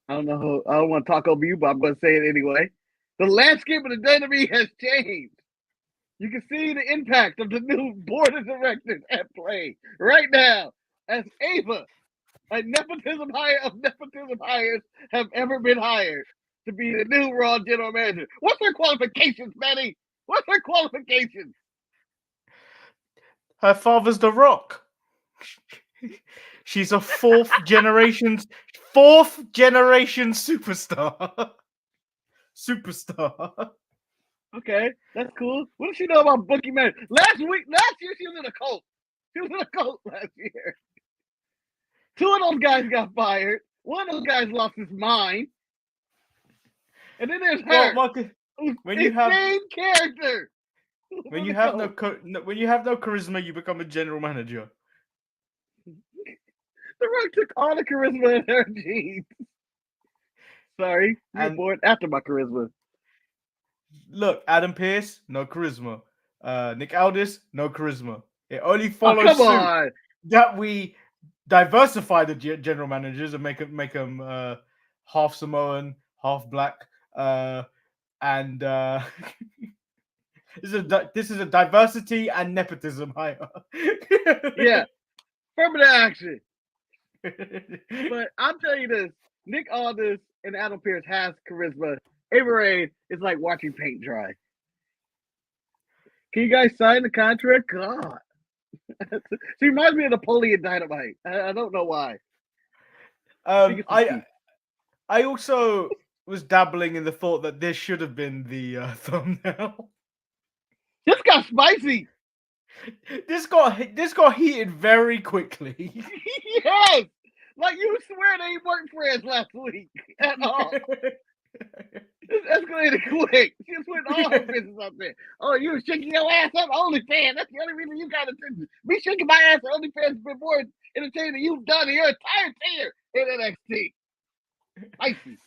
I don't know. I don't want to talk over you, but I'm going to say it anyway. The landscape of the WWE has changed. You can see the impact of the new board of directors at play right now as Ava, a nepotism hire of nepotism hires have ever been hired to be the new Raw general manager. What's her qualifications, Manny? What's her qualifications? Her father's The Rock. She's a fourth generation superstar. Superstar. Okay, that's cool. What does she know about bookie man? Last year she was in a cult. She was in a cult last year. Two of those guys got fired. One of those guys lost his mind. And then there's her. Well, Marcus, when you have character. When you have no charisma, you become a general manager. The Rock took all the charisma in her jeans. Sorry, you're born after my charisma. Look, Adam Pearce, no charisma. Nick Aldis, no charisma. It only follows suit that we diversify the general managers and make them half Samoan, half black, and this is a diversity and nepotism hire. Yeah, affirmative action. But I'll tell you this: Nick Aldis and Adam Pearce has charisma. Ava Raine is like watching paint dry. Can you guys sign the contract? God. She reminds me of Napoleon Dynamite. I don't know why. I also was dabbling in the thought that this should have been the thumbnail. This got spicy. This got heated very quickly. Yes, like you swear they weren't friends last week at all. This escalated quick. She just went all her business up there. Oh, you was shaking your ass up OnlyFans. That's the only reason you got attention. Me shaking my ass at OnlyFans has been more entertaining than you've done in your entire tenure in NXT. Spicy.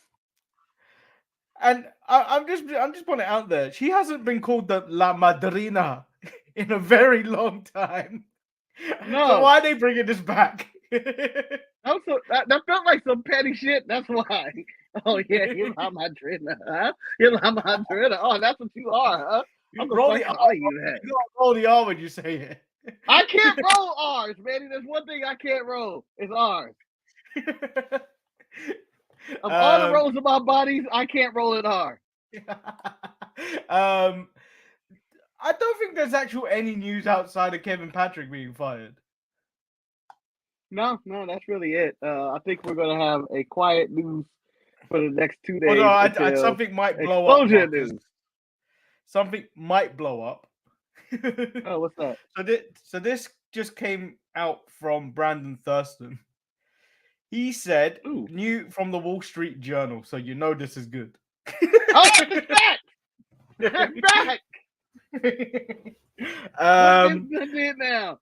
And I'm just putting it out there. She hasn't been called the La Madrina in a very long time. No. So why are they bringing this back? Also, that felt like some petty shit. That's why. Oh yeah, you're La Madrina, huh? You're La Madrina. Oh, that's what you are, huh? I'm roll the R when you say it. I can't roll R's, man. There's one thing I can't roll. It's R's. Of all the rolls of my bodies, I can't roll it R. I don't think there's actual any news outside of Kevin Patrick being fired. No, that's really it. I think we're gonna have a quiet news for the next 2 days. Although something might blow up. News. Something might blow up. Oh, what's that? So this just came out from Brandon Thurston. He said, new from the Wall Street Journal, so you know this is good. Oh, it's back! It's back! What is it now?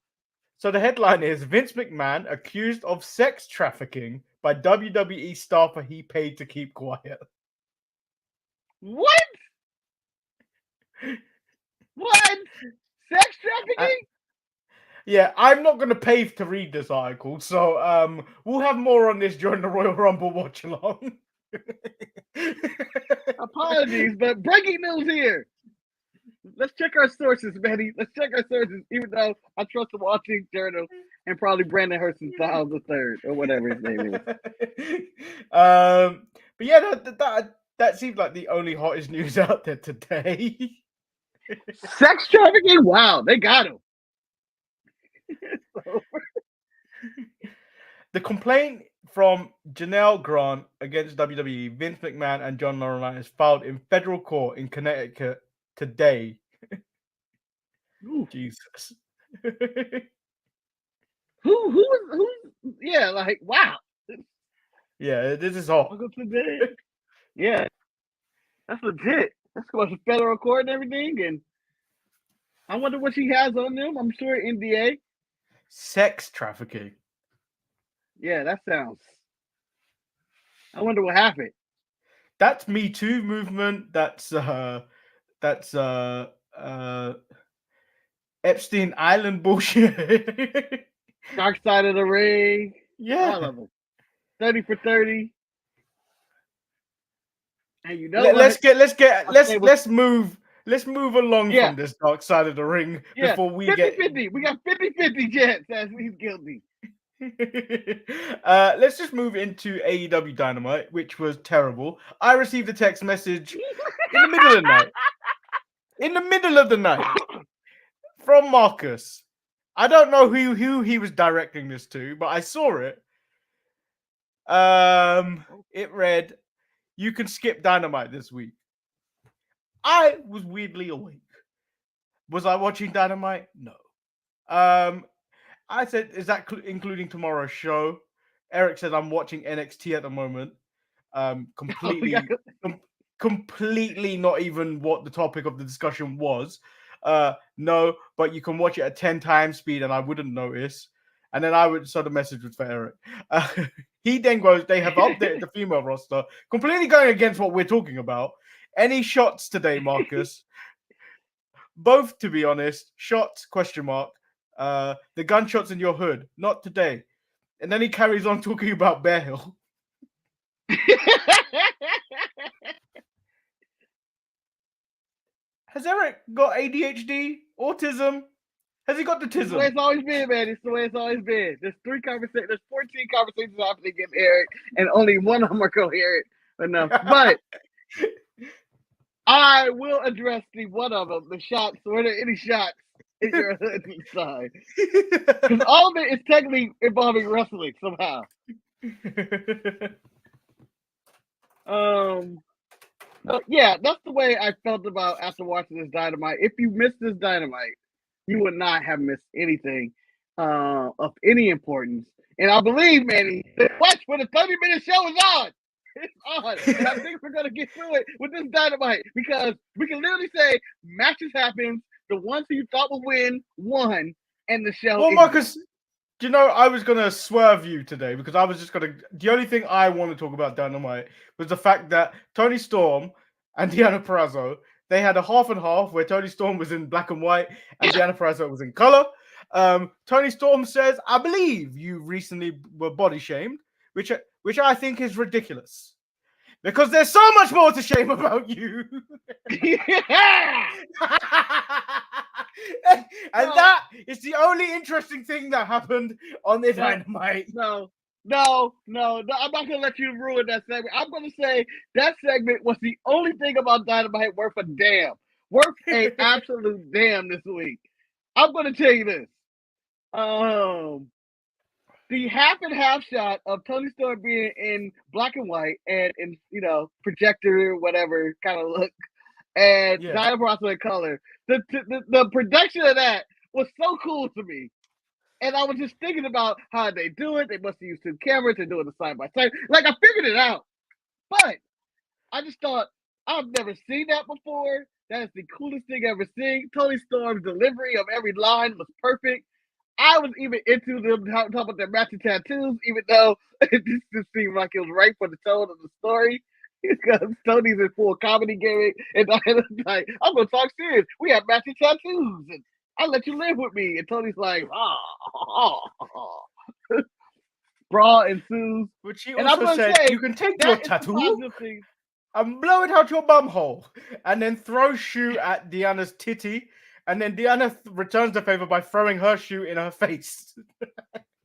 So the headline is, Vince McMahon accused of sex trafficking by WWE staffer he paid to keep quiet. What? What? Sex trafficking? Yeah, I'm not going to pay to read this article, so we'll have more on this during the Royal Rumble watch along. Apologies, but breaking news here. Let's check our sources, Betty. Let's check our sources, even though I trust the Wall Street Journal and probably Brandon Hurstenstiles III or whatever his name is. But yeah, that seems like the only hottest news out there today. Sex trafficking? Wow, they got him. The complaint from Janelle Grant against WWE, Vince McMahon, and John Laurinaitis filed in federal court in Connecticut today. Ooh. Jesus. Who? Yeah, like wow. Yeah, this is hot. Yeah, that's legit. That's going to federal court and everything, and I wonder what she has on them. I'm sure NDA. Sex trafficking. Yeah, that sounds. I wonder what happened. That's Me Too movement. That's Epstein Island bullshit. Dark Side of the Ring. Yeah. All of them. 30 for 30. And you know let's move along from this dark side of the ring before we 50-50. We got 50-50 chance as he's guilty. Let's just move into AEW Dynamite, which was terrible. I received a text message in the middle of the night from Marcus. I don't know who he was directing this to, but I saw it. It read, "You can skip Dynamite this week." I was weirdly awake. Was I watching Dynamite? No. I said, "Is that including tomorrow's show?" Eric said, "I'm watching NXT at the moment." Completely not even what the topic of the discussion was. No, but you can watch it at 10 times speed and I wouldn't notice. And then so the message was for Eric. He then goes, "They have updated the female roster," completely going against what we're talking about. "Any shots today, Marcus?" Both, to be honest. Shots, ? The gunshots in your hood, not today. And then he carries on talking about Bear Hill. Has Eric got ADHD? Autism? Has he got the tism? It's the way it's always been, man. It's the way it's always been. There's 14 conversations happening in Eric, and only one of them are coherent enough. But I will address one of them, the shots. Were there any shots in your hood side? Because all of it is technically involving wrestling somehow. Yeah, that's the way I felt about after watching this Dynamite. If you missed this Dynamite, you would not have missed anything of any importance. And I believe, Manny, watch when the 30-minute show is on. It's on. And I think we're going to get through it with this Dynamite because we can literally say matches happen. The ones who you thought would win won, and the show. Well, Marcus, do you know I was going to swerve you today because I was just going to. The only thing I want to talk about Dynamite was the fact that Toni Storm and Deonna Purrazzo, they had a half and half where Toni Storm was in black and white and Deonna Purrazzo was in color. Toni Storm says, "I believe you recently were body shamed," which I think is ridiculous. Because there's so much more to shame about you. And that is the only interesting thing that happened on this Dynamite. No. I'm not going to let you ruin that segment. I'm going to say that segment was the only thing about Dynamite worth a damn. Worth an absolute damn this week. I'm going to tell you this. The half and half shot of Toni Storm being in black and white and in, projector, whatever kind of look, and Deonna Purrazzo in color. The production of that was so cool to me. And I was just thinking about how they do it. They must have used two cameras. They're doing the side by side. Like, I figured it out. But I just thought, I've never seen that before. That is the coolest thing I've ever seen. Toni Storm's delivery of every line was perfect. I was even into them talking about their matching tattoos, even though it just seemed like it was right for the tone of the story. Because Tony's in full comedy gimmick, and Diana's like, "I'm gonna talk serious. We have matching tattoos, and I'll let you live with me." And Tony's like, brawl ensues. Which he also said, "You can take your tattoo and blow it out your bum hole, and then throw shoe at Deanna's titty." And then Deonna returns the favor by throwing her shoe in her face.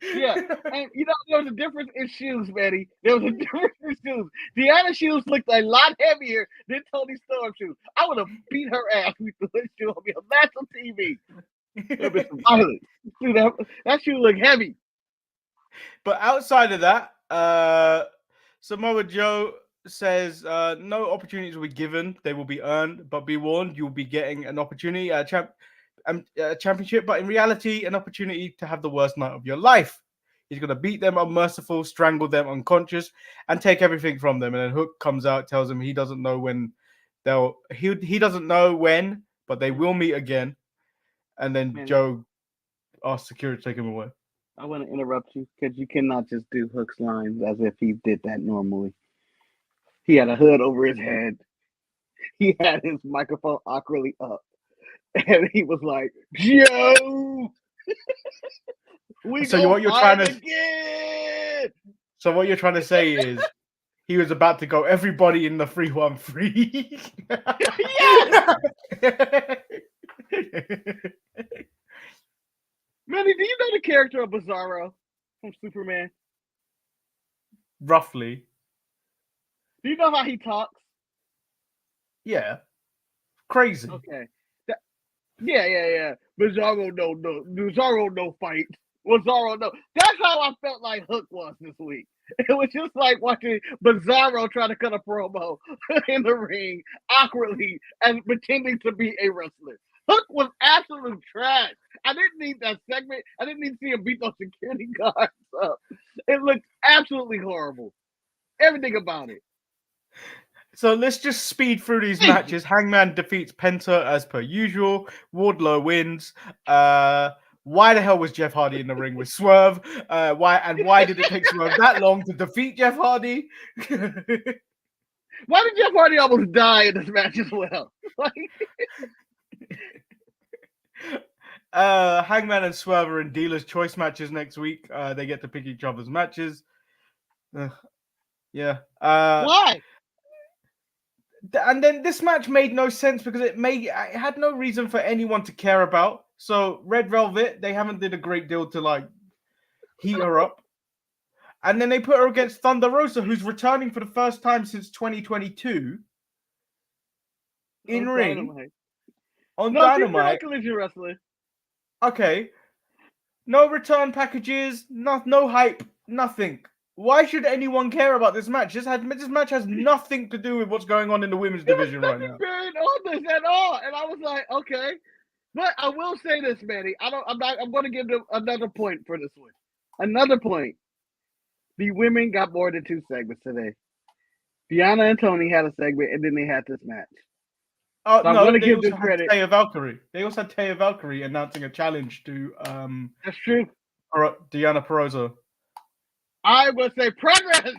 Yeah, and there was a difference in shoes, Manny. There was a difference in shoes. Deanna's shoes looked a lot heavier than Toni Storm's shoes. I would have beat her ass with the shoe on a national TV. It would be some violence. Dude, that shoe looked heavy. But outside of that, Samoa Joe says no opportunities will be given, they will be earned, but be warned, you'll be getting an opportunity, a championship, but in reality an opportunity to have the worst night of your life. He's going to beat them unmerciful, strangle them unconscious, and take everything from them. And then Hook comes out, tells him he doesn't know when he doesn't know when, but they will meet again. And then Joe asks security to take him away. I want to interrupt you because you cannot just do Hook's lines as if he did that normally. He had a hood over his head. He had his microphone awkwardly up. And he was like, "Joe!" So what you're trying to say is he was about to go everybody in the 3-1-3. Manny, do you know the character of Bizarro from Superman? Roughly. Do you know how he talks? Yeah. Crazy. Okay. Yeah. Bizarro no fight. Bizarro no. That's how I felt like Hook was this week. It was just like watching Bizarro try to cut a promo in the ring awkwardly and pretending to be a wrestler. Hook was absolute trash. I didn't need that segment. I didn't need to see him beat those security guards up. It looked absolutely horrible. Everything about it. So let's just speed through these matches. Hangman defeats Penta as per usual. Wardlow wins. Why the hell was Jeff Hardy in the ring with Swerve? Why did it take Swerve that long to defeat Jeff Hardy? Why did Jeff Hardy almost die in this match as well? Hangman and Swerve are in Dealer's Choice matches next week. They get to pick each other's matches. Yeah. Why? And then this match made no sense because it had no reason for anyone to care about. So Red Velvet, they haven't did a great deal to like heat her up. And then they put her against Thunder Rosa, who's returning for the first time since 2022 in ring Dynamite. on Dynamite. She's a collision wrestler. Okay. No return packages, no hype, nothing. Why should anyone care about this match? This match has nothing to do with what's going on in the women's division right now. Buried on this at all, and I was like, okay. But I will say this, Manny. I'm going to give them another point for this one. Another point. The women got more than 2 segments today. Deanna and Tony had a segment, and then they had this match. Oh, so no, I'm they also had Taya Valkyrie. They also had Taya Valkyrie announcing a challenge to That's true. Deanna Purrazzo. I would say progress.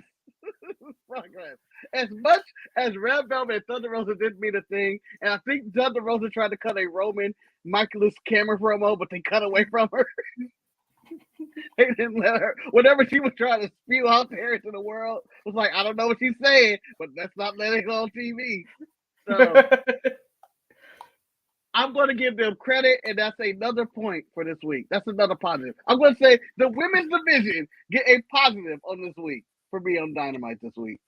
Progress. As much as Red Velvet and Thunder Rosa didn't mean a thing, and I think Thunder Rosa tried to cut a Roman Michaelis camera promo, but they cut away from her. They didn't let her. Whatever she was trying to spew out there into the world was like, I don't know what she's saying, but let's not let it go on TV. So I'm going to give them credit, and that's another point for this week. That's another positive. I'm going to say the women's division get a positive on this week for me on Dynamite this week.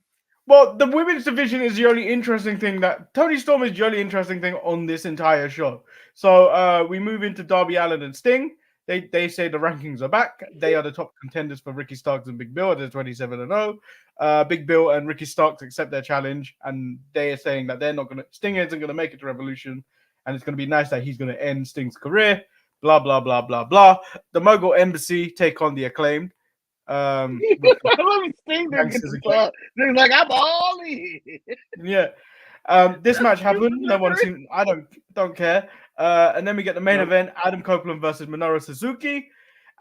Well, the women's division is the only interesting thing Toni Storm is the only interesting thing on this entire show. So we move into Darby Allin and Sting. They say the rankings are back. They are the top contenders for Ricky Starks and Big Bill. They're 27-0. Big Bill and Ricky Starks accept their challenge, and they are saying that Sting isn't going to make it to Revolution. And it's going to be nice that he's going to end Sting's career. Blah, blah, blah, blah, blah. The Mogul Embassy take on the Acclaimed. I love Sting. They're like, I'm all in. Yeah. This match happened. No one seemed. I don't care. And then we get the main event: Adam Copeland versus Minoru Suzuki.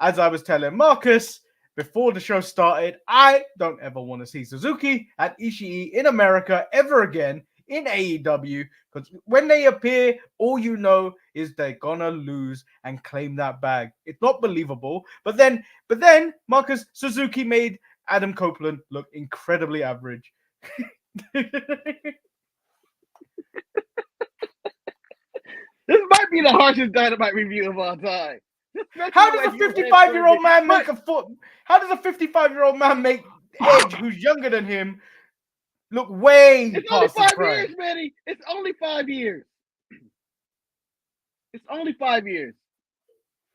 As I was telling Marcus before the show started, I don't ever want to see Suzuki and Ishii in America ever again in AEW, because when they appear, all you know is they're gonna lose and claim that bag. It's not believable. But then Marcus, Suzuki made Adam Copeland look incredibly average. This might be the harshest Dynamite review of all time. How does a 55-year-old man make How does a 55-year-old man make Edge, who's younger than him, look way past his prime? It's only 5 years, Manny. It's only 5 years. It's only 5 years.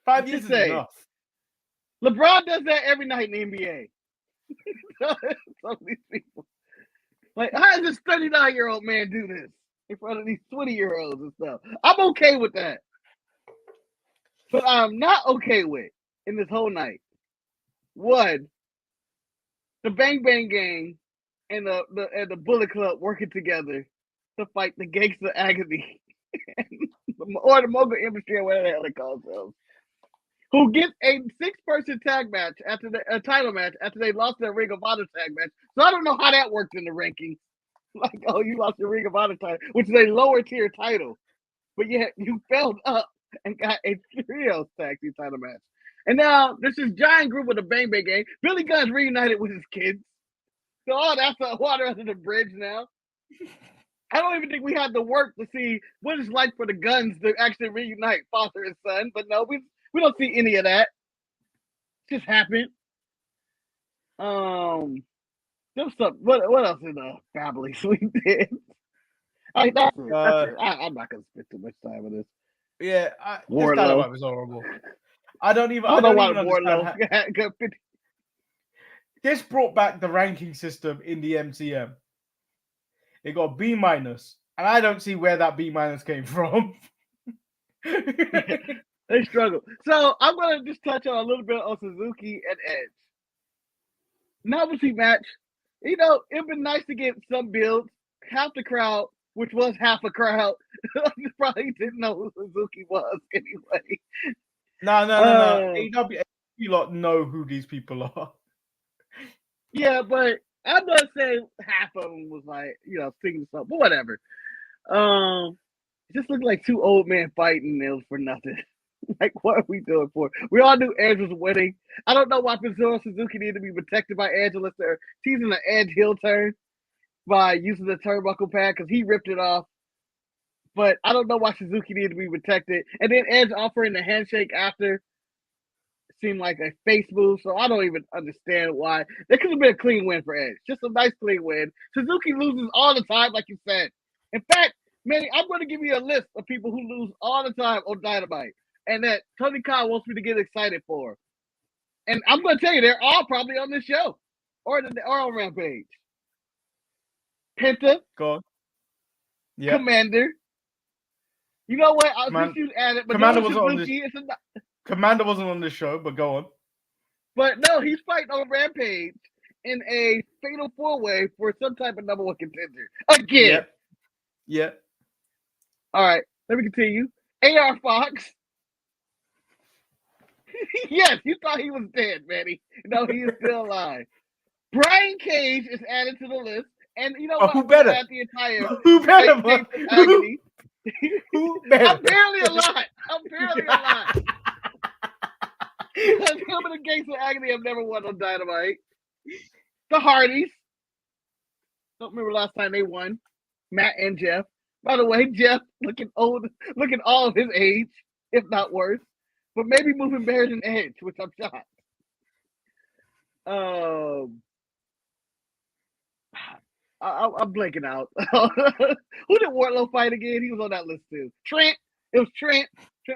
5 years is enough. LeBron does that every night in the NBA. So these people. Like, how does this 39-year-old man do this in front of these 20-year-olds and stuff? I'm okay with that. But I'm not okay with, in this whole night, one, the Bang Bang Gang and the Bullet Club working together to fight the Gangsta Agony or the Mogul Industry or whatever the hell they call themselves, who get a 6-person tag match after a title match after they lost their Ring of Honor tag match. So I don't know how that worked in the rankings. Like, oh, you lost your Ring of Honor title, which is a lower tier title, but yet you fell up and got a trios tag team title match. And now there's this giant group of the Bang Bang Gang. Billy Gunn's reunited with his kids. So that's the water under the bridge now. I don't even think we had to work to see what it's like for the Guns to actually reunite father and son. But no, we don't see any of that. It just happened. There's some. What else in the family we did? That's it. I'm not gonna spend too much time on this. Yeah, this Dynamite was horrible. I don't even understand. This brought back the ranking system in the MCM. It got B-, and I don't see where that B- came from. They struggle. So I'm gonna just touch on a little bit on Suzuki and Edge. Novelty match. You know, it'd been nice to get some build. Half the crowd, which was half a crowd, probably didn't know who Suzuki was anyway. No. AEW lot know who these people are. Yeah, but I'm gonna say half of them was like, singing something, but whatever. It just looked like two old men fighting. It was for nothing. Like, what are we doing for? We all knew Edge was winning. I don't know why Minoru Suzuki needed to be protected by Edge unless they're teasing an Edge heel turn by using the turnbuckle pad because he ripped it off. But I don't know why Suzuki needed to be protected. And then Edge offering the handshake after seemed like a face move, so I don't even understand why. There could have been a clean win for Edge. Just a nice clean win. Suzuki loses all the time, like you said. In fact, Manny, I'm going to give you a list of people who lose all the time on Dynamite and that Tony Khan wants me to get excited for. And I'm going to tell you, they're all probably on this show or on Rampage. Penta. Go on. Yeah. Commander. You know what? Commander wasn't on this. Commander wasn't on this show, but go on. But no, he's fighting on Rampage in a fatal 4-way for some type of number one contender. Again. Yeah. All right, let me continue. AR Fox. Yes, you thought he was dead, Manny. No, he is still alive. Brian Cage is added to the list. And you know what? Who better? The entire Who better? Who better? I'm barely alive. Because him and the Gates of Agony have never won on Dynamite. The Hardys. Don't remember last time they won. Matt and Jeff. By the way, Jeff looking old, looking all of his age, if not worse. But maybe moving better than Edge, which I'm shocked. I'm blanking out. Who did Wardlow fight again? He was on that list too. Trent. It was Trent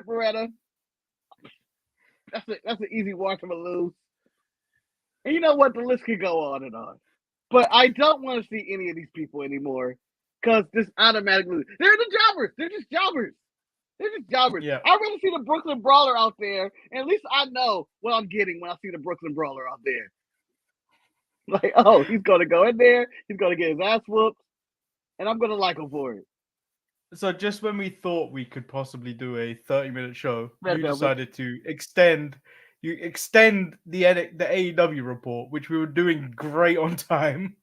Beretta. That's an easy watch from a lose. And you know what? The list could go on and on. But I don't want to see any of these people anymore because this automatically they're the jobbers. They're just jobbers. Yeah. I'd rather see the Brooklyn Brawler out there, and at least I know what I'm getting when I see the Brooklyn Brawler out there. Like, oh, he's gonna go in there, he's gonna get his ass whooped, and I'm gonna like him for it. So just when we thought we could possibly do a 30-minute show, you decided to extend the AEW report, which we were doing great on time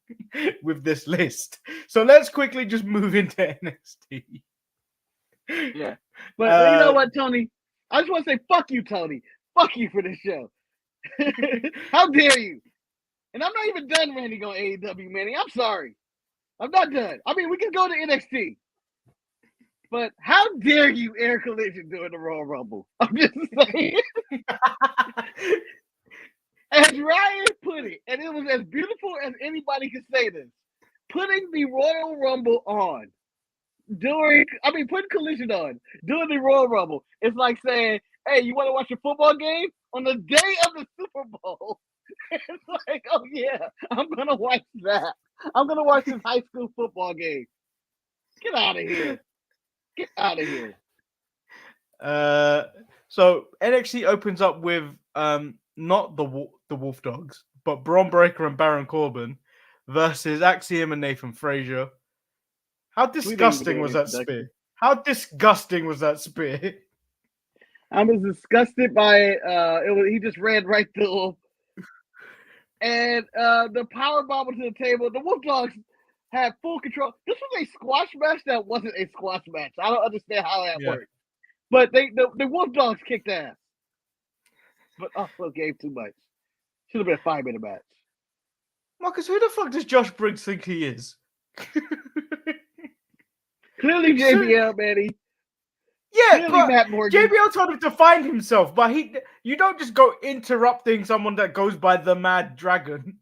with this list. So let's quickly just move into NXT. Yeah. But you know what, Tony? I just want to say fuck you, Tony. Fuck you for this show. How dare you? And I'm not even done ranting on AEW, Manny. I'm sorry. I'm not done. I mean, we can go to NXT. But how dare you air Collision during the Royal Rumble? I'm just saying. As Ryan put it, and it was as beautiful as anybody could say this, putting the Royal Rumble on putting Collision on during the Royal Rumble, it's like saying, hey, you want to watch a football game on the day of the Super Bowl? It's like, oh yeah, I'm going to watch that. I'm going to watch this high school football game. Get out of here. Get out of here. So NXT opens up with not the Wolf Dogs, but Braun Breaker and Baron Corbin versus Axiom and Nathan Frazier. How disgusting was that spear? I was disgusted by it. He just ran right through him. And the power bomb to the table. The Wolf Dogs had full control. This was a squash match that wasn't a squash match. I don't understand how that worked. But the Wolf Dogs kicked ass. But also gave too much. Should have been a 5-minute match. Marcus, who the fuck does Josh Briggs think he is? Clearly JBL, Manny. Yeah, Clearly but Matt Morgan. JBL told him to find himself, but you don't just go interrupting someone that goes by the Mad Dragon.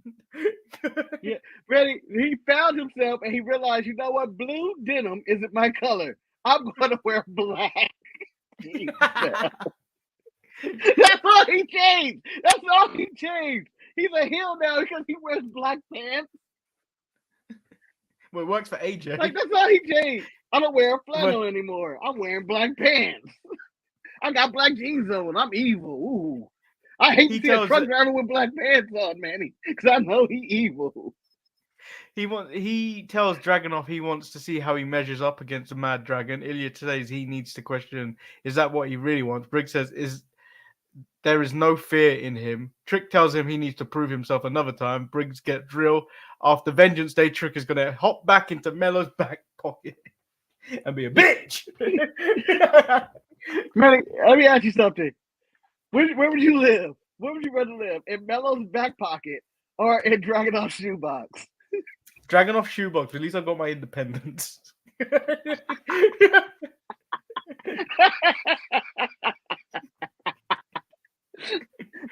Yeah, ready. He found himself and he realized, you know what? Blue denim isn't my color. I'm gonna wear black. That's all he changed. That's all he changed. He's a heel now because he wears black pants. Well, it works for AJ. Like, that's all he changed. I don't wear flannel anymore. I'm wearing black pants. I got black jeans on. I'm evil. Ooh. I hate to see a truck driver with black pants on, Manny, because I know he evil. He tells Dragunov he wants to see how he measures up against the Mad Dragon. Ilya says he needs to question, is that what he really wants? Briggs says, there is no fear in him. Trick tells him he needs to prove himself another time. Briggs gets drilled. After Vengeance Day, Trick is going to hop back into Melo's back pocket and be a bitch. Manny, let me ask you something. Where would you live? Where would you rather live? In Melo's back pocket or in Dragunov's shoebox? Dragunov shoebox. At least I got my independence.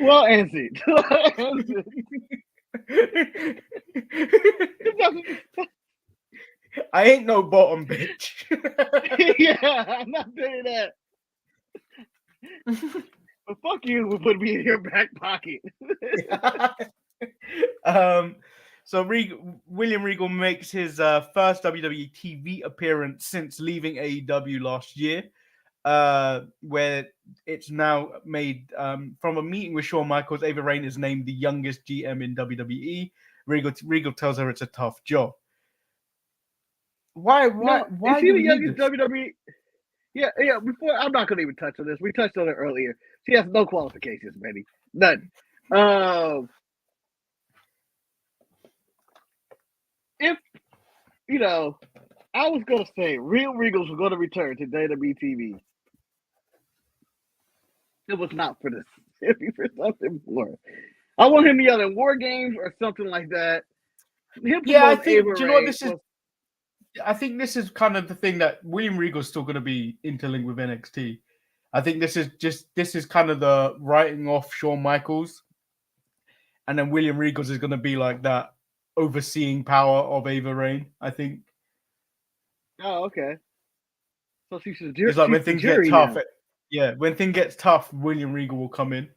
Well answered. I ain't no bottom bitch. Yeah, I'm not doing that. But fuck you for putting me in your back pocket. So William Regal makes his first WWE TV appearance since leaving AEW last year, where it's now made from a meeting with Shawn Michaels. Ava Raine is named the youngest GM in WWE. Regal tells her it's a tough job. Why is she the youngest WWE? Yeah. Before, I'm not going to even touch on this. We touched on it earlier. She has no qualifications, Benny. None. If, I was going to say real Regals were going to return to WWE TV. It was not for this. It'd be for something more. I want him to yell in War Games or something like that. I think, do you know what this is? I think this is kind of the thing that William Regal's still going to be interlinked with NXT. I think this is kind of the writing off Shawn Michaels, and then William Regal's is going to be like that overseeing power of Ava Raine, I think. Oh, okay. So she's it's like when things get tough. When things gets tough, William Regal will come in.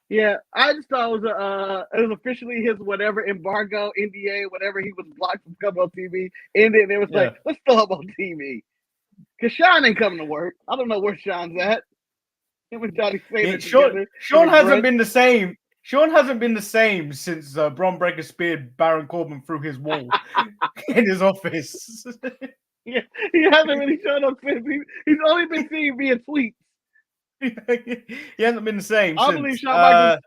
Yeah, I just thought it was officially his whatever embargo, NDA, whatever he was blocked from coming on TV. And then it was like, let's throw him on TV. Because Sean ain't coming to work. I don't know where Sean's at. Him and Johnny saying Sean hasn't been the same. Sean hasn't been the same since Bron Breakker speared Baron Corbin through his wall in his office. Yeah, he hasn't really shown up since. He's only been seen via tweets. He hasn't been the same. I believe Shawn Michaels.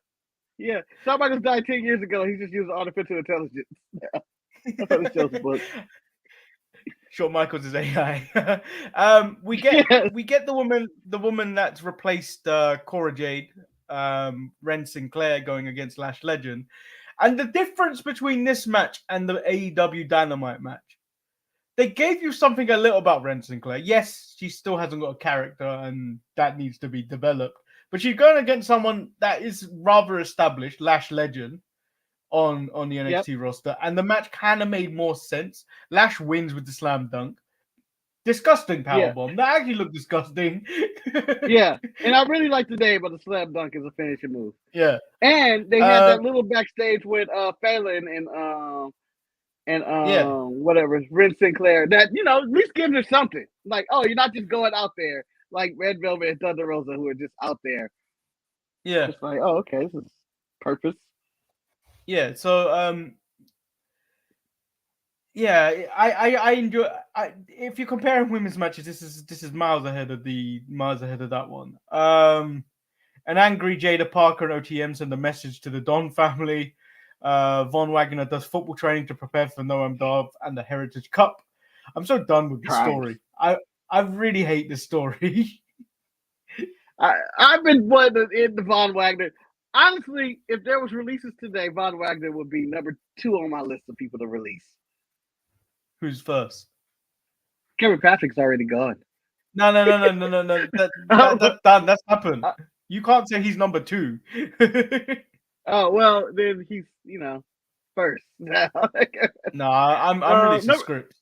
Yeah, Shawn Michaels died 10 years ago. He just used artificial intelligence. That's how the show's booked. Shawn Michaels is AI. We get the woman that's replaced Cora Jade, Ren Sinclair going against Lash Legend, and the difference between this match and the AEW Dynamite match. They gave you something a little about Ren Sinclair. Yes, she still hasn't got a character, and that needs to be developed. But she's going against someone that is rather established, Lash Legend, on the NXT roster. And the match kind of made more sense. Lash wins with the slam dunk. Disgusting powerbomb. That actually looked disgusting. Yeah, and I really like the name of the slam dunk as a finishing move. Yeah. And they had that little backstage with Phelan and whatever, Ren Sinclair, that, at least gives her something. Like, oh, you're not just going out there like Red Velvet and Thunder Rosa, who are just out there. Yeah. Just like, oh, okay, this is purpose. Yeah, so I enjoy. If you're comparing women's matches, this is miles ahead of that one. An angry Jada Parker and OTM send a message to the Don family. Von Wagner does football training to prepare for Noam Dar and the Heritage Cup. I'm so done with the story. I really hate this story. I've been in the Von Wagner. Honestly, if there was releases today, Von Wagner would be number 2 on my list of people to release. Who's first? Kevin Patrick's already gone. No. That's done. That's happened. You can't say he's number 2. Oh, well, then he's, first now. No, I'm releasing scripts.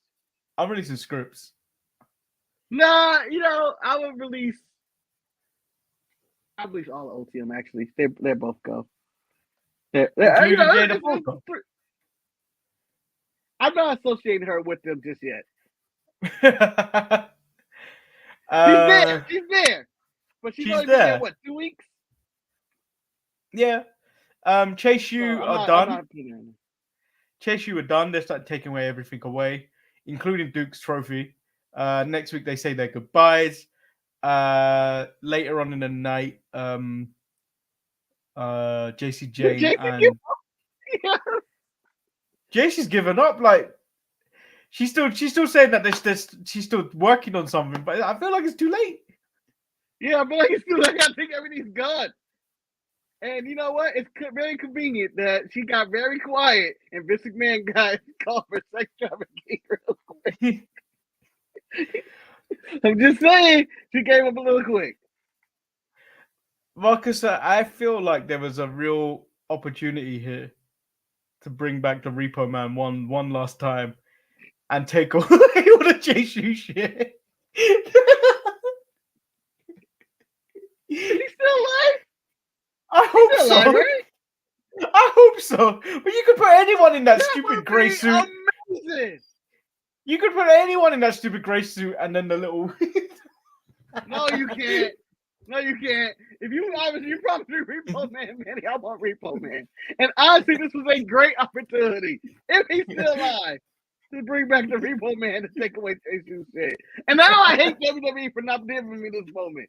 I'm releasing scripts. Nah, I would release. I release all of OTM. Actually, they both go. I'm not associating her with them just yet. She's there, but she's only been there. What, 2 weeks? Yeah. Chase U are done. Chase U are done. They start taking everything away, including Duke's trophy. Next week they say their goodbyes. Later on in the night, JC Jane and JC's given up. Like she's still saying that she's still working on something, but I feel like it's too late. Yeah, I feel like it's too late. I think everything's gone. And you know what? It's very convenient that she got very quiet and Vince McMahon got called for sex trafficking real quick. I'm just saying, she gave up a little quick. Marcus, I feel like there was a real opportunity here to bring back the Repo Man one last time and take away all the JSU shit. Is he still alive? I hope so. Alive, right? I hope so. But you could put anyone in that stupid grey suit. Amazing. You could put anyone in that stupid grey suit and then the little. No, you can't. No, you can't. If you probably Repo Man, Manny, I want Repo Man. And honestly, this was a great opportunity. If he's still alive, to bring back the Repo Man to take away JSU shit. And now I hate WWE for not giving me this moment.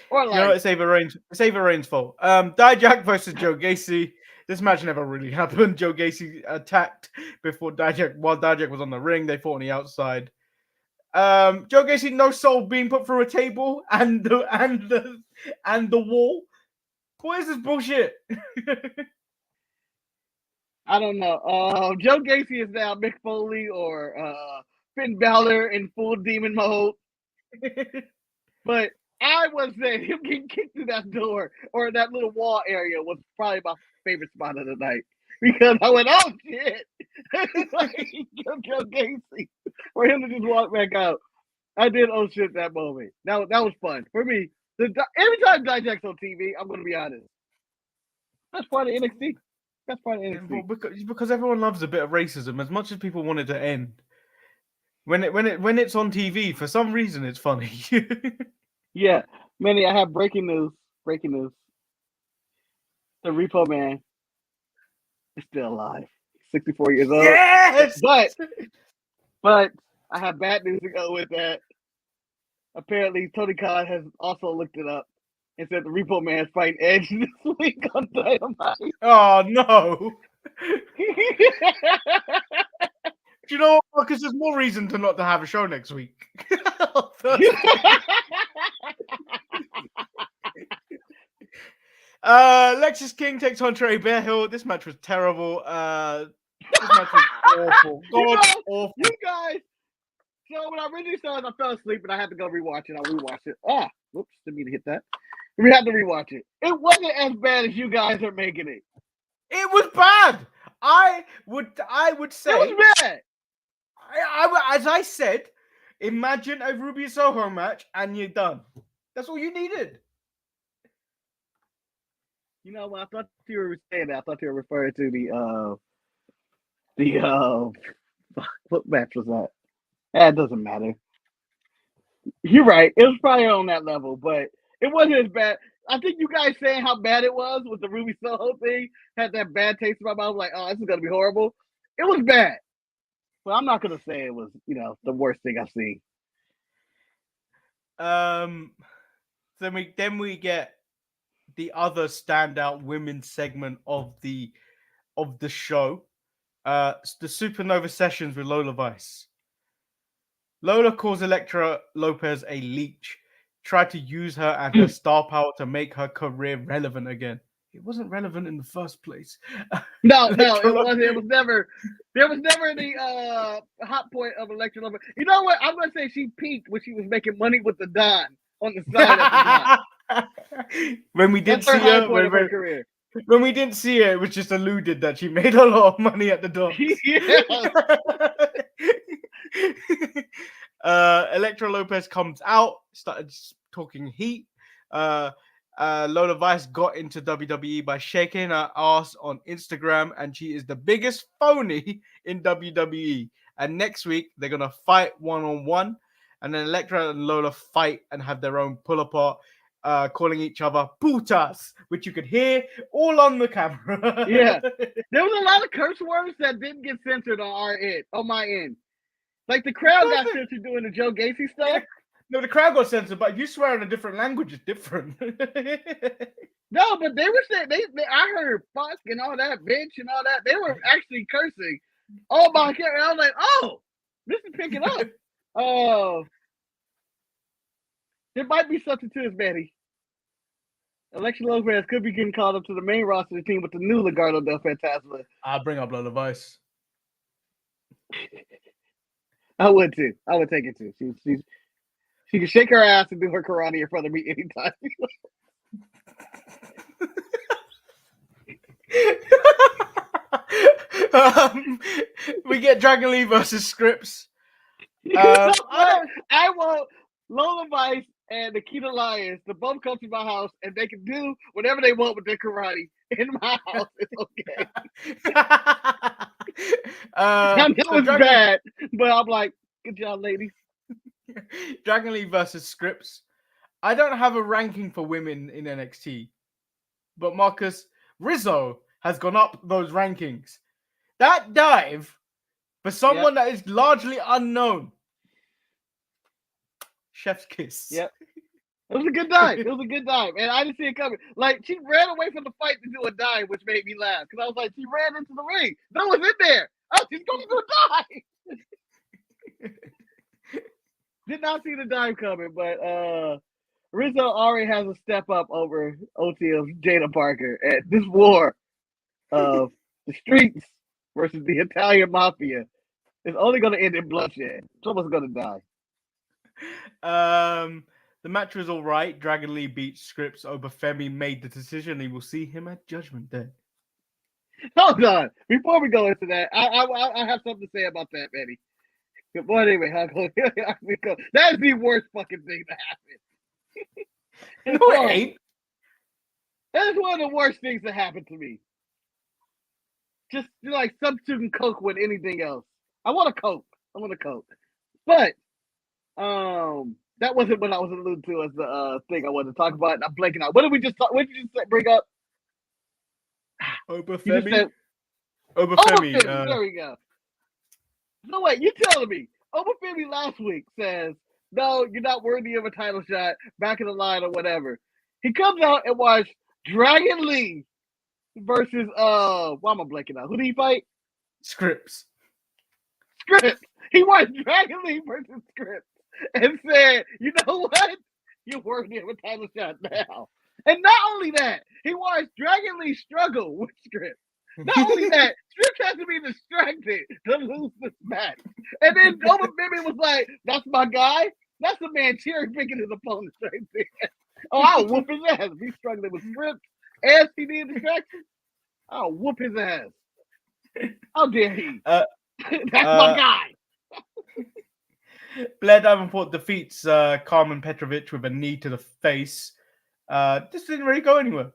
Or like, you know, it's Ava Raine's fault. Dijak versus Joe Gacy. This match never really happened. Joe Gacy attacked while Dijak was on the ring. They fought on the outside. Joe Gacy, no soul being put through a table and the wall. What is this bullshit? I don't know. Joe Gacy is now Mick Foley or Finn Balor in full demon mode. But I was saying him getting kicked through that door or that little wall area was probably my favorite spot of the night. Because I went, oh shit! Like, Joe Gacy. For him to just walk back out. I did oh shit that moment. That was fun. For me, every time Dijak's on TV, I'm gonna be honest. That's part of NXT. That's part of NXT. Because everyone loves a bit of racism as much as people want it to end. When it's on TV, for some reason it's funny. Yeah. Manny, I have breaking news. The Repo Man is still alive. 64 years old. Yes! But I have bad news to go with that. Apparently, Tony Khan has also looked it up and said the Repo Man is fighting Edge this week on Dynamite. Oh, no. Do you know what? Because there's more reason to not to have a show next week. Lexis King takes on Trey Bearhill. This match was terrible. This match was awful. Awful. You guys. So when I originally started, I fell asleep and I had to go rewatch it. I rewatched it. Whoops, didn't mean to hit that. We had to rewatch it. It wasn't as bad as you guys are making it. It was bad. I would say it was bad. As I said, imagine a Ruby Soho match and you're done. That's all you needed. You know what? I thought you were saying that. I thought you were referring to the what match was that? It doesn't matter. You're right. It was probably on that level, but it wasn't as bad. I think you guys saying how bad it was with the Ruby Soho thing had that bad taste in my mouth. Like, oh, this is gonna be horrible. It was bad, but I'm not gonna say it was, the worst thing I've seen. Then we get the other standout women's segment of the show, the Supernova Sessions with Lola Vice. Lola calls Elektra Lopez a leech, tried to use her and her star power to make her career relevant again. it wasn't relevant in the first place. No, it wasn't. It was never. There was never any hot point of Electra Lopez. You know what? I'm gonna say she peaked when she was making money with the Don on the side at the top. When we did see her, when we didn't see her, it was just alluded that she made a lot of money at the docks. Electra Lopez comes out, started talking heat. Lola Vice got into WWE by shaking her ass on Instagram, and she is the biggest phony in WWE. And next week, they're going to fight one-on-one, and then Electra and Lola fight and have their own pull-apart, calling each other putas, which you could hear all on the camera. Yeah. There was a lot of curse words that didn't get censored on my end. Like, the crowd got censored doing the Joe Gacy stuff. Yeah. No, the crowd got censored, but if you swear in a different language, it's different. No, but they were saying, I heard fuck and all that, bitch and all that. They were actually cursing. Oh, my God. I was like, oh, this is picking up. There might be something to this, Manny. Electra Lopez could be getting called up to the main roster of the team with the new Legado del Fantasma. I'll bring up Lola Vice. I would too. I would take it too. She can shake her ass and do her karate in front of me anytime. We get Dragon Lee versus Scripps. I want Lola Vice and Nikita Lyons to both come to my house and they can do whatever they want with their karate in my house. It's okay. I know it's bad, but I'm like, good job, ladies. Dragon Lee versus Scripps. I don't have a ranking for women in NXT, but Marcus, Rizzo has gone up those rankings. That dive for someone that is largely unknown. Chef's kiss. Yep. It was a good dive. And I didn't see it coming. Like, she ran away from the fight to do a dive, which made me laugh. Because I was like, she ran into the ring. No one's in there. Oh, she's going to do a dive. Did not see the dive coming, but Rizzo already has a step up over OT of Jada Parker. And this war of the streets versus the Italian mafia is only going to end in bloodshed. Someone's going to die. The match was all right. Dragon Lee beat Scripps. Obafemi made the decision. He will see him at Judgment Day. Hold on. Before we go into that, I have something to say about that, Manny. But anyway, that is the worst fucking thing to happen. No, it ain't. That is one of the worst things that happened to me. Just like substituting Coke with anything else. I want a Coke. But that wasn't what I was alluding to as the thing I wanted to talk about. I'm blanking out. What did we just talk? What did you just bring up? Obafemi. There we go. No, wait, you're telling me Obafemi last week says, no, you're not worthy of a title shot, back in the line or whatever. He comes out and watched Dragon Lee versus, why am I blanking out? Who did he fight? Scripps. He watched Dragon Lee versus Scripps and said, you know what? You're worthy of a title shot now. And not only that, he watched Dragon Lee struggle with Scripps. Not only that, Scripps has to be distracted to lose this match. And then Obafemi was like, that's my guy. That's the man cherry picking his opponents right there. Oh, I'll whoop his ass. If he's struggling with Scripps and CD distraction, I'll whoop his ass. How dare he? That's my guy. Blair Davenport defeats Carmen Petrovic with a knee to the face. This didn't really go anywhere.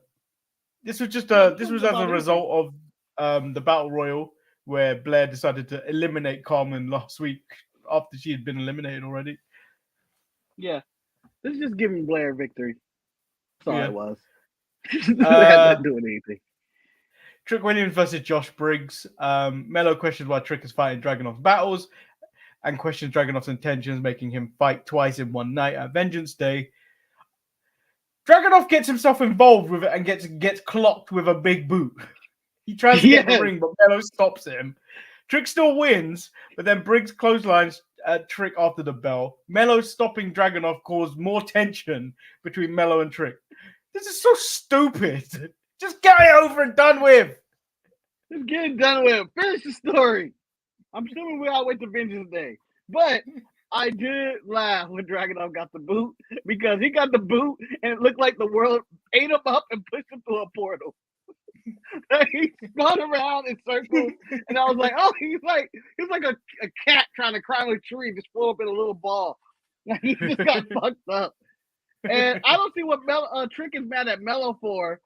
This was just as a result of the Battle Royal, where Blair decided to eliminate Carmen last week after she had been eliminated already. Yeah. This is just giving Blair a victory. That's all it was. Had not doing anything. Trick Williams versus Josh Briggs. Mello questions why Trick is fighting Dragunov's battles and questions Dragunov's intentions, making him fight twice in one night at Vengeance Day. Dragunov gets himself involved with it and gets clocked with a big boot. He tries to get in the ring, but Mello stops him. Trick still wins, but then Briggs clotheslines Trick after the bell. Mello stopping Dragunov caused more tension between Mello and Trick. This is so stupid. Just get it over and done with. Just get it done with. Finish the story. I'm assuming we all wait to Vengeance Day. But I did laugh when Dragunov got the boot because he got the boot and it looked like the world ate him up and pushed him through a portal. He spun around in circles, and I was like, "Oh, he's like a cat trying to climb a tree, just pull up in a little ball." He just got fucked up, and I don't see what Trick is mad at Mello for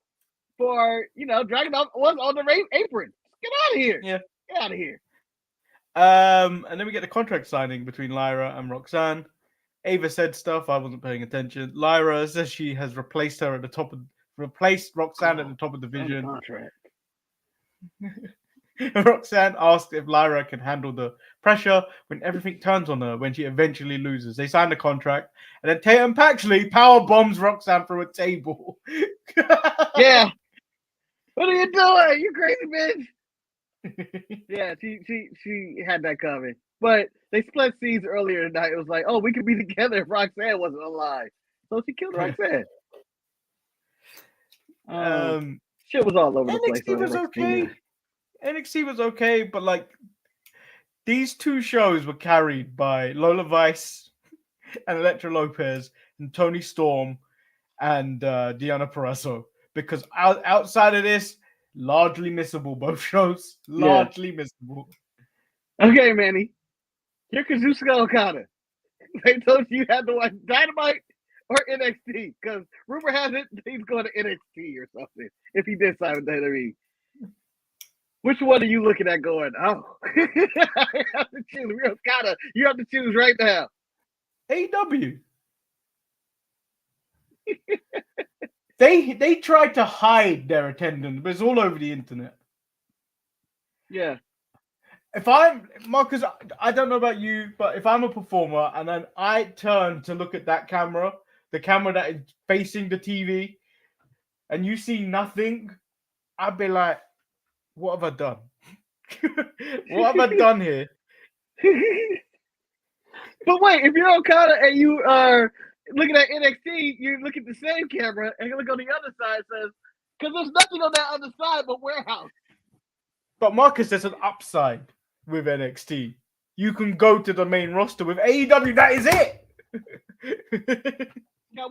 Dragunov was on the Raine apron. Get out of here! Yeah, get out of here. And then we get the contract signing between Lyra and Roxanne. Ava said stuff. I wasn't paying attention. Lyra says she has replaced Roxanne at the top of the division. Contract. Roxanne asked if Lyra can handle the pressure when everything turns on her when she eventually loses. They sign the contract, and then Tatum Paxley power bombs Roxanne through a table. Yeah. What are you doing? You crazy bitch. Yeah, she had that coming. But they split seeds earlier tonight. It was like, oh, we could be together if Roxanne wasn't alive. So she killed Roxanne. Shit was all over the place. NXT was okay. NXT was okay, but like these two shows were carried by Lola Vice and Elektra Lopez and Toni Storm and Deonna Purrazzo. Because outside of this, largely missable, both shows. Largely missable. Okay, Manny. You're Kazuchika Okada. They told you had to watch Dynamite or NXT. Because rumor has it he's going to NXT or something. If he did sign with WWE. Which one are you looking at going, oh, I have to choose. You have to choose right now. AEW. They tried to hide their attendance, but it's all over the internet. Yeah. If I'm Marcus, I don't know about you, but if I'm a performer and then I turn to look at that camera, the camera that is facing the TV, and you see nothing, I'd be like, what have I done? What have I done here? But wait, if you're Okada and you are looking at NXT, you look at the same camera and you look on the other side, says, because there's nothing on that other side but warehouse. But Marcus, there's an upside with NXT. You can go to the main roster with AEW. That is it. You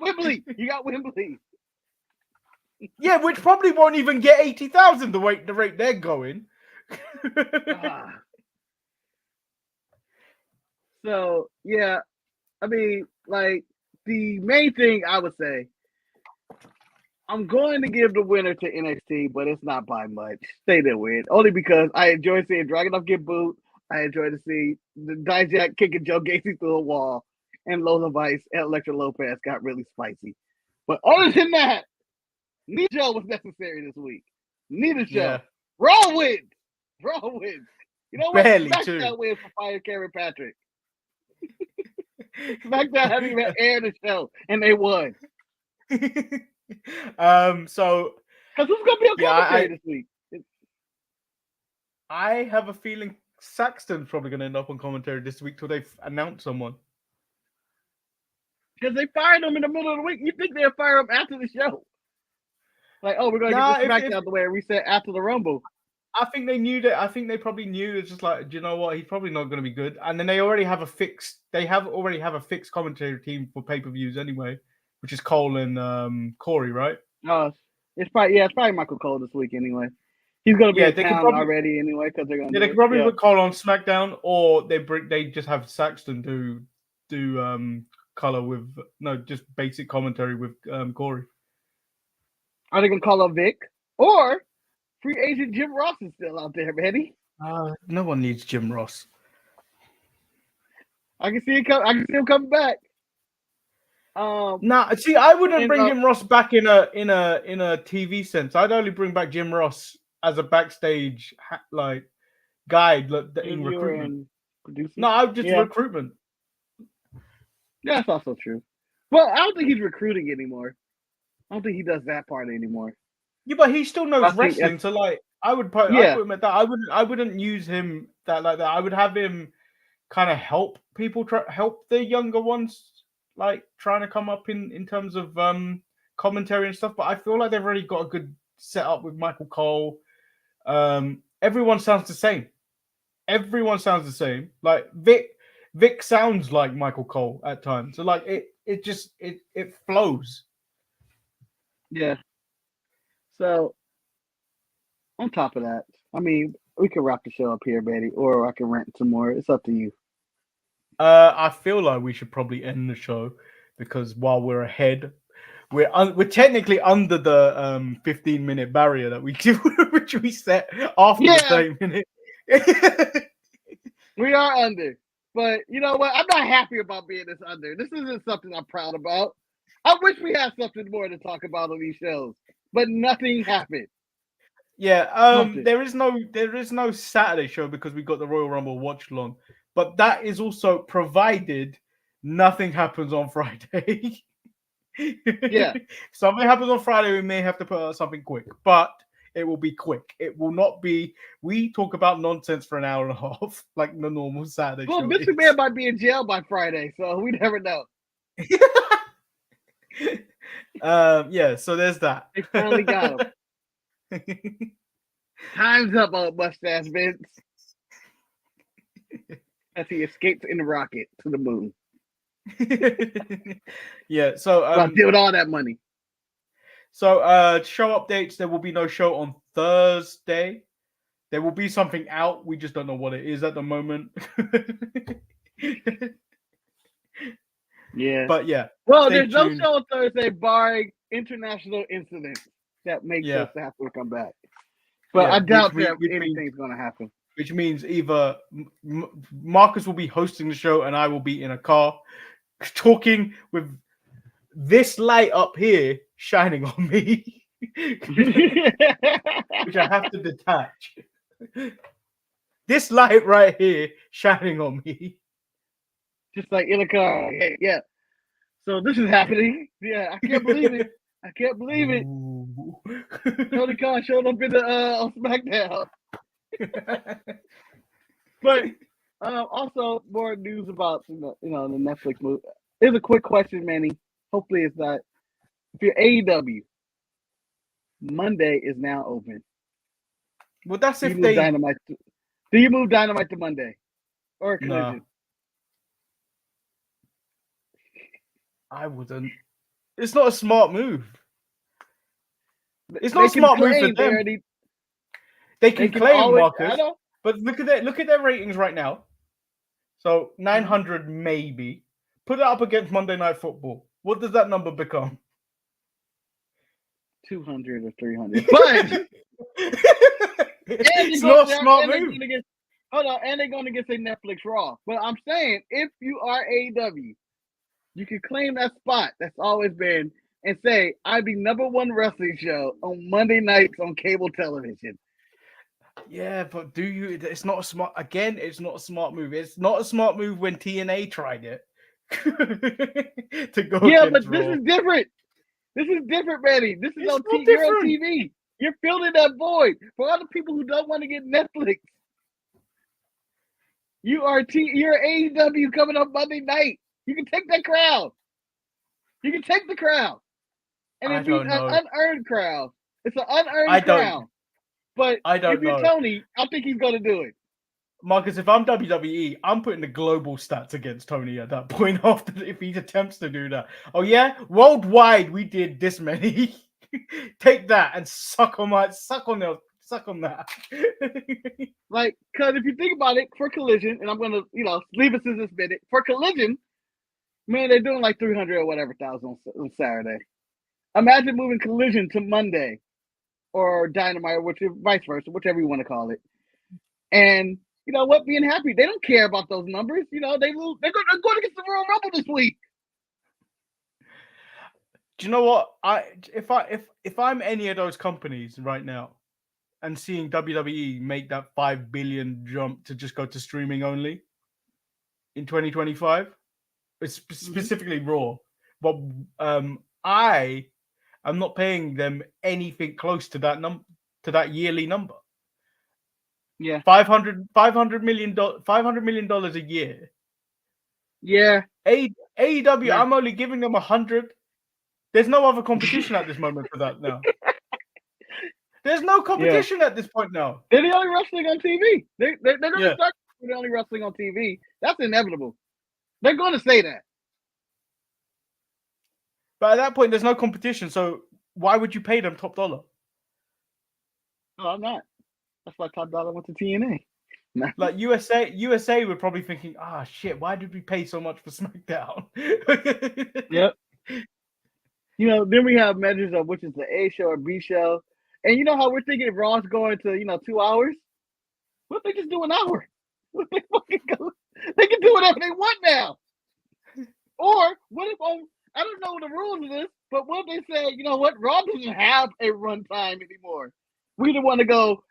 got Wembley. Yeah, which probably won't even get 80,000 the rate they're going. So, yeah, I mean, like, the main thing I would say, I'm going to give the winner to NXT, but it's not by much. Stay there with it. Only because I enjoy seeing Dragunov get booed. I enjoy to see the Dijak kicking Joe Gacy through a wall, and Lola Vice and Elektra Lopez got really spicy. But other than that, neither show was necessary this week. Neither show. Yeah. Raw wins. You know what? Barely, SmackDown wins for Fire Karen Patrick. SmackDown hadn't even aired the show, and they won. So because who's gonna be on commentary this week? I have a feeling Saxton's probably gonna end up on commentary this week till they announce someone. Because they fired him in the middle of the week. You think they'll fire him after the show? Like, oh, we're gonna get this SmackDown out the way and reset after the Rumble. I think they knew that. I think they probably knew. It's just like, do you know what? He's probably not going to be good. And then they already have a fixed. They already have a fixed commentary team for pay-per-views anyway, which is Cole and Corey, right? It's probably Michael Cole this week anyway. He's going to be in town already anyway because they're going. Yeah, they could probably put Cole on SmackDown, or they just have Saxton do color with just basic commentary with Corey. Are they going to call up Vic or? Free agent Jim Ross is still out there, Manny. No one needs Jim Ross. I can see him coming back. See, I wouldn't bring Jim Ross back in a TV sense. I'd only bring back Jim Ross as a backstage guide in recruitment. No, I would just recruitment. Yeah, that's also true. Well, I don't think he's recruiting anymore. I don't think he does that part anymore. Yeah, but he still knows wrestling, so I would put him at that. I wouldn't use him like that. I would have him kind of help people, help the younger ones, trying to come up in terms of commentary and stuff. But I feel like they've already got a good set up with Michael Cole. Everyone sounds the same. Everyone sounds the same. Like Vic sounds like Michael Cole at times. So like it flows. Yeah. So on top of that, I mean, we can wrap the show up here, Betty, or I can rant some more. It's up to you. I feel like we should probably end the show because while we're ahead, we're technically under the 15-minute barrier that we which we set after the 30-minute. We are under, but you know what? I'm not happy about being this under. This isn't something I'm proud about. I wish we had something more to talk about on these shows, but nothing happened. Yeah, there is no Saturday show because we got the Royal Rumble watch along, but that is also provided nothing happens on Friday. Yeah, something happens on Friday, we may have to put out something quick, but it will be quick. It will not be. We talk about nonsense for an hour and a half like the normal Saturday show. Well, Mr. Man might be in jail by Friday, so we never know. Yeah. So there's that. They finally got him. Time's up, old mustache Vince. As he escapes in the rocket to the moon. Yeah, so I'll deal with all that money. So show updates. There will be no show on Thursday. There will be something out. We just don't know what it is at the moment. Yeah. But yeah. Well, there's no show on Thursday barring international incidents that makes us have to come back. But I doubt that anything's going to happen. Which means either Marcus will be hosting the show and I will be in a car talking with this light up here shining on me, which I have to detach. This light right here shining on me. Just like in a car. Yeah. So this is happening. Yeah, I can't believe it. I can't believe it. Tony Khan showed up in the on SmackDown. But also more news about the Netflix movie. Here's a quick question, Manny. Hopefully it's not. If you're AEW, Monday is now open. Well, that's if they Dynamite. Do you move Dynamite to Monday or Collision? No. I wouldn't. It's not a smart move. It's not a smart move for them. They can claim Marcus, but look at their ratings right now. So 900 maybe. Put it up against Monday Night Football. What does that number become? 200 or 300. But it's not a smart move. Hold on, and they're going to get a Netflix Raw. But I'm saying, if you are AEW, you can claim that spot that's always been and say, I'm the #1 wrestling show on Monday nights on cable television. Yeah, but do you? It's not a smart. Again, it's not a smart move. It's not a smart move when TNA tried it to go. Yeah, but this is different. This is different, Manny. This is you're on TV. You're filling that void for other people who don't want to get Netflix. You're AEW coming up Monday night. You can take that crowd. You can take the crowd. And it'd be an unearned crowd. It's an unearned crowd. But if you're Tony, I think he's going to do it. Marcus, if I'm WWE, I'm putting the global stats against Tony at that point after if he attempts to do that. Oh yeah, worldwide we did this many. Take that and suck on that. Like, because if you think about it, for Collision, and I'm gonna, leave us in this minute. For Collision, man, they're doing like 300 or whatever thousand on Saturday. Imagine moving Collision to Monday or Dynamite, or vice versa, whichever you want to call it. And you know what? Being happy, they don't care about those numbers. They're going to get the Royal Rumble this week. Do you know what? If I'm any of those companies right now, and seeing WWE make that $5 billion jump to just go to streaming only in 2025, it's specifically Raw, but I am not paying them anything close to that yearly number. Yeah, $500 million a year. Yeah, AEW. Yeah. I'm only giving them 100. There's no other competition at this moment for that now. There's no competition at this point now. They're the only wrestling on TV. They're going to start the only wrestling on TV. That's inevitable. They're going to say that. But at that point, there's no competition. So why would you pay them top dollar? No, I'm not. That's why top dollar went to TNA. Like USA were probably thinking, shit, why did we pay so much for SmackDown? Yep. Then we have measures of which is the A show or B show. And you know how we're thinking if Raw's going to, 2 hours? What if they just do an hour? What if they they can do whatever they want now. Or what if I don't know the rules of this, but what if they say, you know what, Raw doesn't have a runtime anymore. We either want to go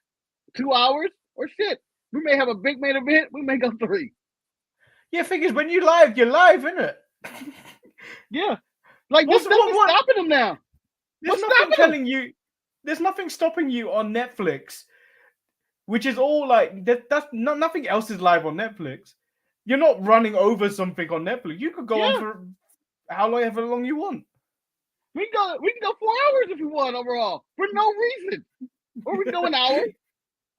2 hours or shit. We may have a big main event. We may go 3. Yeah, figures when you're live, isn't it? Yeah. Like, there's nothing stopping them now. There's nothing telling you. There's nothing stopping you on Netflix, which is all like that's nothing else is live on Netflix. You're not running over something on Netflix. You could go on for however long you want. We can go 4 hours if we want overall for no reason, or we can go an hour,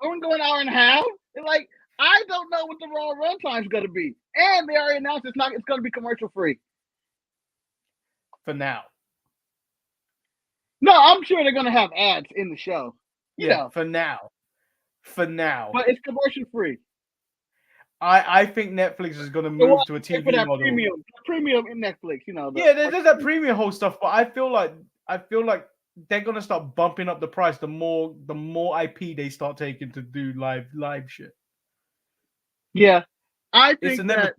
or we can go an hour and a half. And like, I don't know what the Raw runtime is going to be, and they already announced it's going to be commercial free for now. No, I'm sure they're going to have ads in the show. For now. But it's commercial free. I think Netflix is going to move to a TV model. Premium in Netflix, there's that premium whole stuff, but I feel like they're going to start bumping up the price the more IP they start taking to do live shit. Yeah, I think that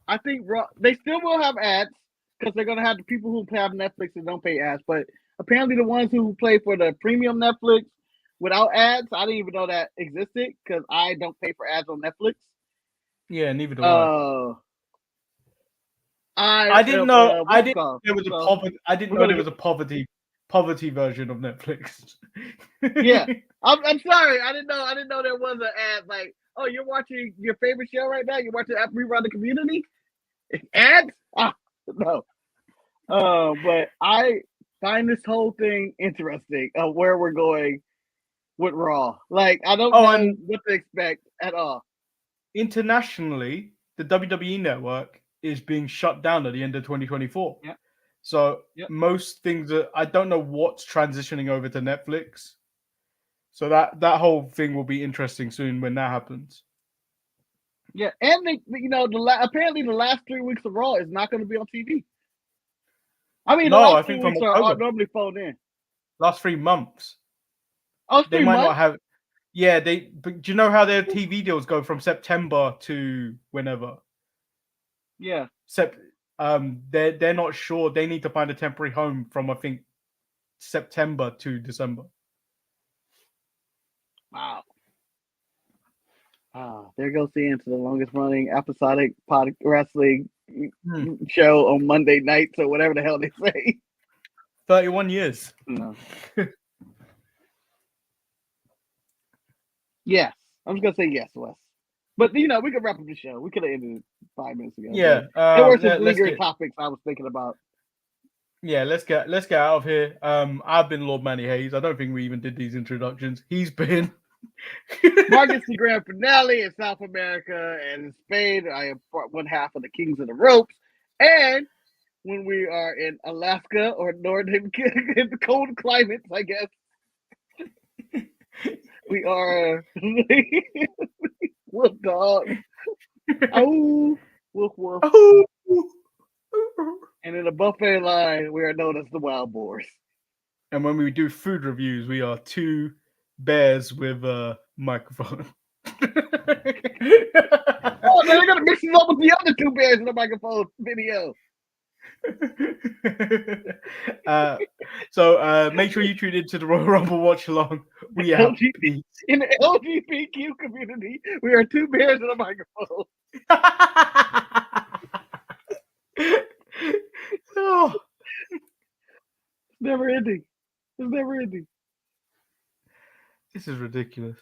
I think Raw, they still will have ads. Because they're going to have the people who have Netflix and don't pay ads. But apparently the ones who play for the premium Netflix without ads, I didn't even know that existed because I don't pay for ads on Netflix. Yeah, neither do I. I didn't know. I didn't know there was a poverty. I didn't know there was a poverty version of Netflix. Yeah, I'm sorry. I didn't know there was an ad like, oh, you're watching your favorite show right now. You're watching Rerun the Community. Ads? No. But I find this whole thing interesting of where we're going with Raw. Like, I don't know what to expect at all. Internationally, the WWE network is being shut down at the end of 2024. Yep. So most things I don't know what's transitioning over to Netflix. So that whole thing will be interesting soon when that happens. Yeah, and apparently the last 3 weeks of Raw is not going to be on TV. I mean, the last 3 weeks are normally phoned in. Last 3 months. Oh, they might not have. Yeah, but do you know how their TV deals go from September to whenever? Yeah. They're not sure. They need to find a temporary home from I think September to December. Wow. There goes the end to the longest running episodic wrestling show on Monday nights or whatever the hell they say. 31 years. No. Yes. I'm just going to say yes, Wes. But, we could wrap up the show. We could have ended it 5 minutes ago. Yeah. There were some lingering topics I was thinking about. Yeah, let's get out of here. I've been Lord Manny Hayes. I don't think we even did these introductions. He's been Marcus, the grand finale in South America, and in Spain, I am one half of the Kings of the Ropes. And when we are in Alaska or northern in the cold climates, I guess, we are wolf dog. Oh, woof woof. And in the buffet line, we are known as the Wild Boars. And when we do food reviews, we are 2 bears with a microphone. Oh, they're gonna mix it up with the other 2 bears in the microphone video. So make sure you tune into the Royal Rumble watch along. We out. In the LGBTQ community, we are 2 bears in a microphone. Oh. Never ending. It's never ending. This is ridiculous.